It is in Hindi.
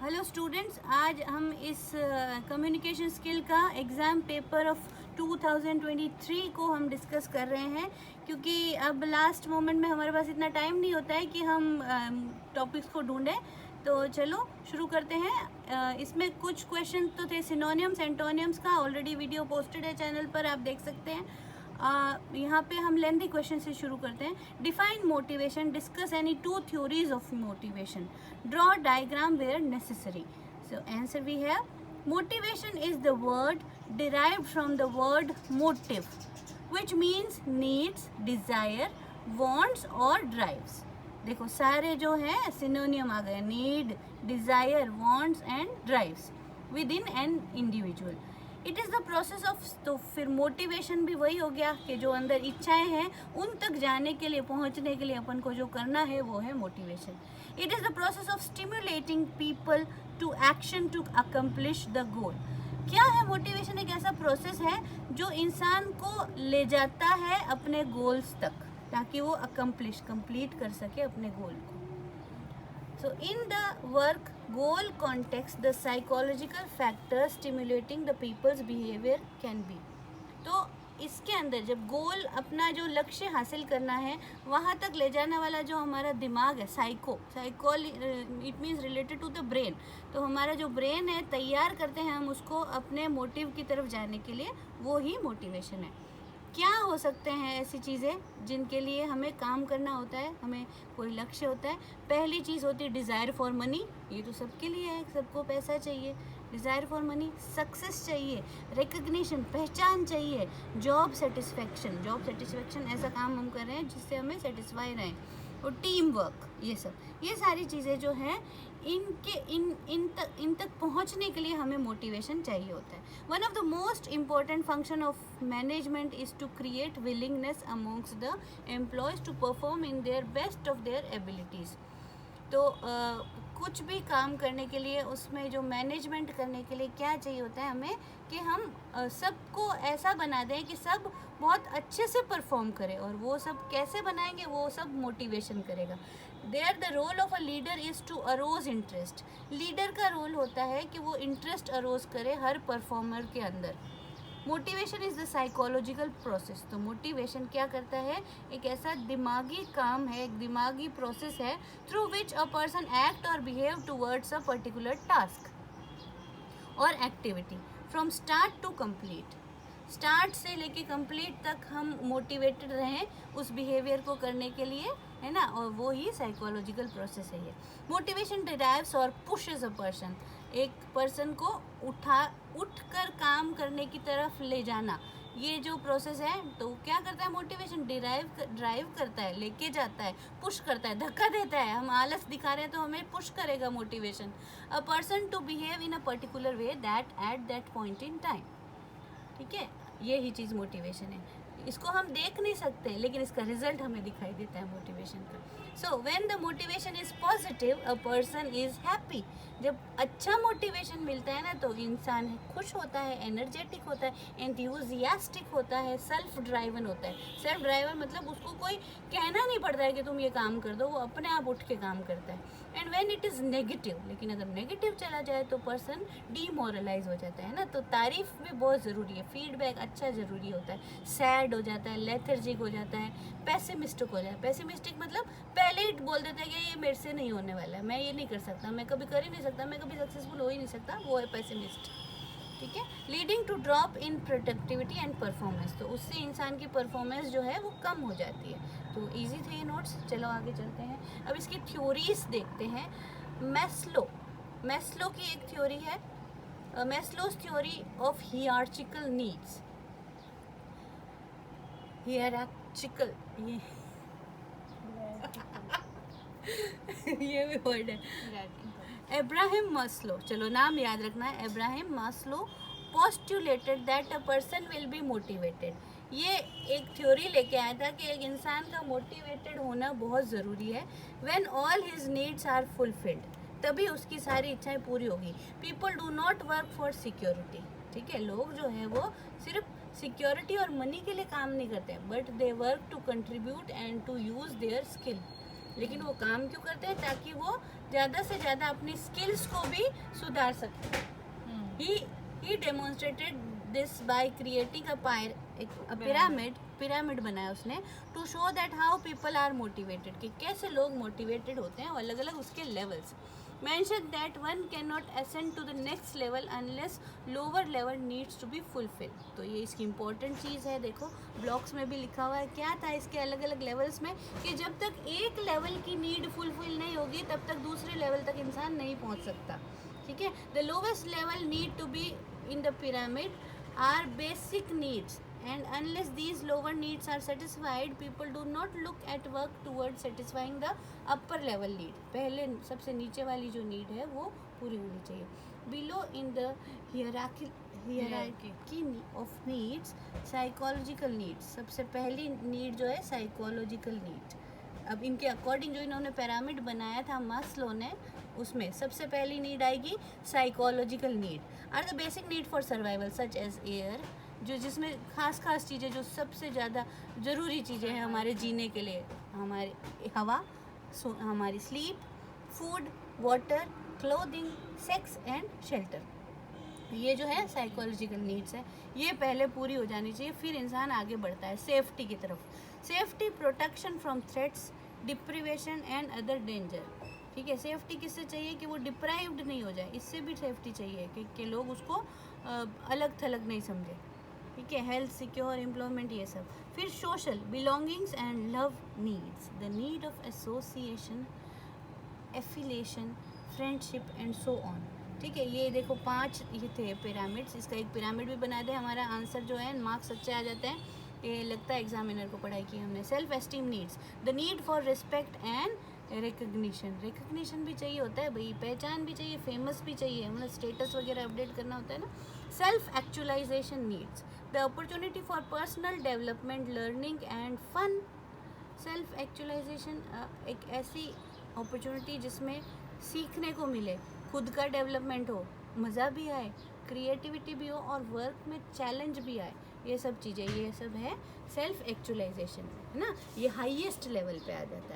हेलो स्टूडेंट्स, आज हम इस कम्युनिकेशन स्किल का एग्ज़ाम पेपर ऑफ 2023 को हम डिस्कस कर रहे हैं, क्योंकि अब लास्ट मोमेंट में हमारे पास इतना टाइम नहीं होता है कि हम टॉपिक्स को ढूंढें। तो चलो शुरू करते हैं। इसमें कुछ क्वेश्चन तो थे सिनोनिम्स एंटोनियम्स का, ऑलरेडी वीडियो पोस्टेड है चैनल पर, आप देख सकते हैं। यहाँ पे हम लेंथी क्वेश्चन से शुरू करते हैं। Define motivation, discuss any two theories of motivation, draw diagram where necessary. So answer we have motivation is the word derived from the word motive, which means needs, desire, wants और drives। देखो सारे जो है सिनोनियम आ गए, need, desire, wants and drives with in an individual. It is the process of, तो फिर मोटिवेशन भी वही हो गया कि जो अंदर इच्छाएं हैं उन तक जाने के लिए, पहुंचने के लिए अपन को जो करना है वो है motivation. It is the process of stimulating people to action to accomplish the goal. क्या है मोटिवेशन? एक ऐसा प्रोसेस है जो इंसान को ले जाता है अपने गोल्स तक, ताकि वो कंप्लीट कर सके अपने गोल को। So in the work goal context, the psychological factors stimulating the people's behavior can be। तो इसके अंदर जब गोल, अपना जो लक्ष्य हासिल करना है, वहाँ तक ले जाने वाला जो हमारा दिमाग है, साइकोल it means related to the brain. तो हमारा जो ब्रेन है, तैयार करते हैं हम उसको अपने मोटिव की तरफ जाने के लिए, वो ही मोटिवेशन है। क्या हो सकते हैं ऐसी चीज़ें जिनके लिए हमें काम करना होता है, हमें कोई लक्ष्य होता है? पहली चीज़ होती है डिज़ायर फॉर मनी। ये तो सबके लिए है, सबको पैसा चाहिए, डिज़ायर फॉर मनी। सक्सेस चाहिए, रिकग्निशन, पहचान चाहिए, जॉब सेटिस्फेक्शन ऐसा काम हम कर रहे हैं जिससे हमें सेटिस्फाई रहें, और टीम वर्क, ये सारी चीज़ें जो हैं इन तक पहुंचने के लिए हमें मोटिवेशन चाहिए होता है। One of the most important function of management is to create willingness amongst the employees to perform in their best of their abilities. तो कुछ भी काम करने के लिए, उसमें जो मैनेजमेंट करने के लिए क्या चाहिए होता है हमें, कि हम सबको ऐसा बना दें कि सब बहुत अच्छे से परफॉर्म करें। और वो सब कैसे बनाएंगे, वो सब मोटिवेशन करेगा। There the role of a leader is to arouse interest. Leader का रोल होता है कि वो इंटरेस्ट अरोज करे हर परफॉर्मर के अंदर। Motivation is the psychological process. तो मोटिवेशन क्या करता है? एक ऐसा दिमागी काम है, एक दिमागी प्रोसेस है through which a person act और behave towards a particular task और activity from start to complete. Start से लेके कंप्लीट तक हम मोटिवेटेड रहें उस बिहेवियर को करने के लिए, है ना, और वो ही साइकोलॉजिकल प्रोसेस है ये। मोटिवेशन डिराइव्स और पुशेस अ पर्सन, एक पर्सन को उठकर काम करने की तरफ ले जाना, ये जो प्रोसेस है। तो क्या करता है मोटिवेशन? ड्राइव करता है, लेके जाता है, पुश करता है, धक्का देता है। हम आलस दिखा रहे हैं तो हमें पुश करेगा motivation. A person to behave in a particular way that at that point in time. ठीक है, यही चीज़ मोटिवेशन है। इसको हम देख नहीं सकते, लेकिन इसका रिजल्ट हमें दिखाई देता है मोटिवेशन का। So when the motivation is positive a person is happy. जब अच्छा मोटिवेशन मिलता है ना, तो इंसान खुश होता है, एनर्जेटिक होता है, एंथुसियास्टिक होता है, सेल्फ ड्राइवन होता है। सेल्फ ड्राइवन मतलब उसको कोई कहना नहीं पड़ता है कि तुम ये काम कर दो, वो अपने आप उठ के काम करता है। And when it is negative, लेकिन अगर नेगेटिव चला जाए तो पर्सन डीमोरलाइज हो जाता है ना। तो तारीफ भी बहुत ज़रूरी है, फीडबैक अच्छा ज़रूरी होता है। सैड हो जाता है, लेथर्जिक हो जाता है, पेसिमिस्टिक हो जाता है। पेसिमिस्टिक मतलब पहले ही बोल देता है कि ये मेरे से नहीं होने वाला है, मैं ये नहीं कर सकता, मैं कभी कर ही नहीं सकता, मैं कभी सक्सेसफुल हो ही नहीं सकता, वो है पेसिमिस्ट। ठीक है, leading to drop in productivity and performance. तो उससे इंसान की परफॉर्मेंस जो है वो कम हो जाती है। तो इजी थे ये नोट्स, चलो आगे चलते हैं। अब इसकी थ्योरीज देखते हैं। मैस्लो की एक थ्योरी है, मैस्लोज थ्योरी ऑफ हियरार्चिकल नीड्स। हियरार्चिकल, ये भी वर्ड है। अब्राहम मास्लो, चलो नाम याद रखना है, Abraham Maslow postulated that a person will be motivated. ये एक थ्योरी लेके आया था कि एक इंसान का मोटिवेटेड होना बहुत ज़रूरी है। When all his needs are fulfilled, तभी उसकी सारी इच्छाएं पूरी होगी। People do not work for security. ठीक है, लोग जो है वो सिर्फ सिक्योरिटी और मनी के लिए काम नहीं करते, but they work to contribute and to use their skill. लेकिन वो काम क्यों करते हैं? ताकि वो ज़्यादा से ज़्यादा अपनी स्किल्स को भी सुधार सके। He demonstrated this by creating a pyramid बनाया उसने to show that how people are motivated, कि कैसे लोग मोटिवेटेड होते हैं, अलग अलग उसके levels. Mention that one can not ascend to the next level unless lower level needs to be fulfil. तो ये इसकी इंपॉर्टेंट चीज़ है। देखो ब्लॉक्स में भी लिखा हुआ है, क्या था इसके अलग अलग लेवल्स में, कि जब तक एक लेवल की नीड फुलफिल नहीं होगी तब तक दूसरे लेवल तक इंसान नहीं पहुंच सकता। ठीक है, the lowest level need to be in the pyramid are basic needs, and unless these lower needs are satisfied, people do not look at work towards satisfying the upper level need। पहले सबसे नीचे वाली जो नीड है वो पूरी होनी चाहिए। below in the hierarchy of needs, psychological needs, सबसे पहली नीड जो है साइकोलॉजिकल नीड। अब इनके अकॉर्डिंग जो इन्होंने पिरामिड बनाया था मास्लो ने, उसमें सबसे पहली नीड आएगी psychological need. Are the basic need for survival such as air, जो जिसमें खास चीज़ें जो सबसे ज़्यादा ज़रूरी चीज़ें हैं हमारे जीने के लिए, हमारी हवा, हमारी sleep, food, water, clothing, sex and shelter, ये जो है साइकोलॉजिकल नीड्स है, ये पहले पूरी हो जानी चाहिए, फिर इंसान आगे बढ़ता है सेफ्टी की तरफ। Safety, protection from threats, deprivation and other danger. ठीक है, सेफ्टी किससे चाहिए? कि वो डिप्राइव्ड नहीं हो जाए, इससे भी सेफ्टी चाहिए कि लोग उसको अलग थलग नहीं समझे। ठीक है, हेल्थ, सिक्योर एम्प्लॉयमेंट, ये सब। फिर social, belongings and love needs, the need of association, affiliation, friendship and so on. ठीक है, ये देखो 5 ये थे पिरामिड्स। इसका एक पिरामिड भी बना दे, हमारा आंसर जो है मार्क्स अच्छे आ जाते हैं। ये लगता है एग्जामिनर को पढ़ाई की हमने। Self esteem needs, the need for respect and recognition भी चाहिए होता है भाई, पहचान भी चाहिए, फेमस भी चाहिए, मतलब स्टेटस वगैरह अपडेट करना होता है ना। Self actualisation needs, the opportunity for personal development, learning and fun. Self actualisation एक ऐसी अपॉर्चुनिटी जिसमें सीखने को मिले, खुद का डेवलपमेंट हो, मज़ा भी आए, क्रिएटिविटी भी हो और वर्क में चैलेंज भी आए, ये सब चीज़ें, ये सब है सेल्फ एक्चुअलाइजेशन, है ना। ये हाईएस्ट लेवल पे आ जाता है।